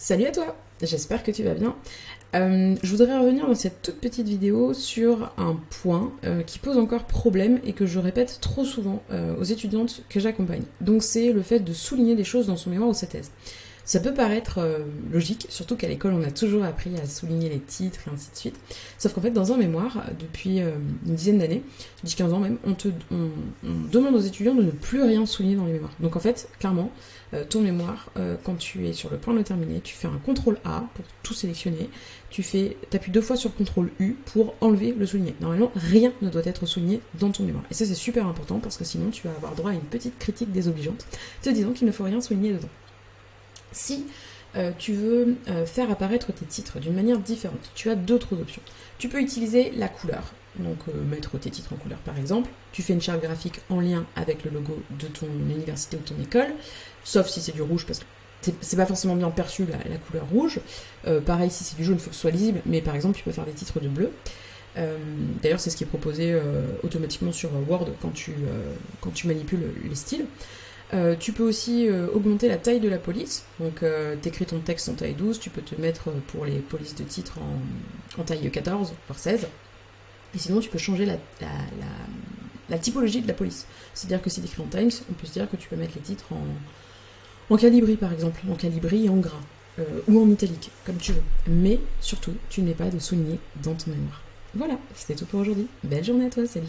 Salut à toi, j'espère que tu vas bien. Je voudrais revenir dans cette toute petite vidéo sur un point qui pose encore problème et que je répète trop souvent aux étudiantes que j'accompagne. Donc c'est le fait de souligner des choses dans son mémoire ou sa thèse. Ça peut paraître logique, surtout qu'à l'école on a toujours appris à souligner les titres et ainsi de suite. Sauf qu'en fait dans un mémoire, depuis une dizaine d'années, 10-15 ans même, on demande aux étudiants de ne plus rien souligner dans les mémoires. Donc en fait, clairement, ton mémoire, quand tu es sur le point de le terminer, tu fais un CTRL A pour tout sélectionner, tu appuies 2 fois sur CTRL U pour enlever le souligner. Normalement, rien ne doit être souligné dans ton mémoire. Et ça c'est super important parce que sinon tu vas avoir droit à une petite critique désobligeante te disant qu'il ne faut rien souligner dedans. Si tu veux faire apparaître tes titres d'une manière différente, tu as d'autres options. Tu peux utiliser la couleur, donc mettre tes titres en couleur par exemple. Tu fais une charte graphique en lien avec le logo de ton université ou de ton école, sauf si c'est du rouge parce que c'est pas forcément bien perçu la couleur rouge. Pareil, si c'est du jaune, il faut que ce soit lisible, mais par exemple tu peux faire des titres de bleu. D'ailleurs c'est ce qui est proposé automatiquement sur Word quand tu manipules les styles. Tu peux aussi augmenter la taille de la police, donc t'écris ton texte en taille 12, tu peux te mettre pour les polices de titre en taille 14, voire 16, et sinon tu peux changer la typologie de la police. C'est-à-dire que si t'écris en Times, on peut se dire que tu peux mettre les titres en calibri par exemple, en calibri et en gras, ou en italique, comme tu veux. Mais surtout, tu n'es pas de souligner dans ton mémoire. Voilà, c'était tout pour aujourd'hui. Belle journée à toi, salut!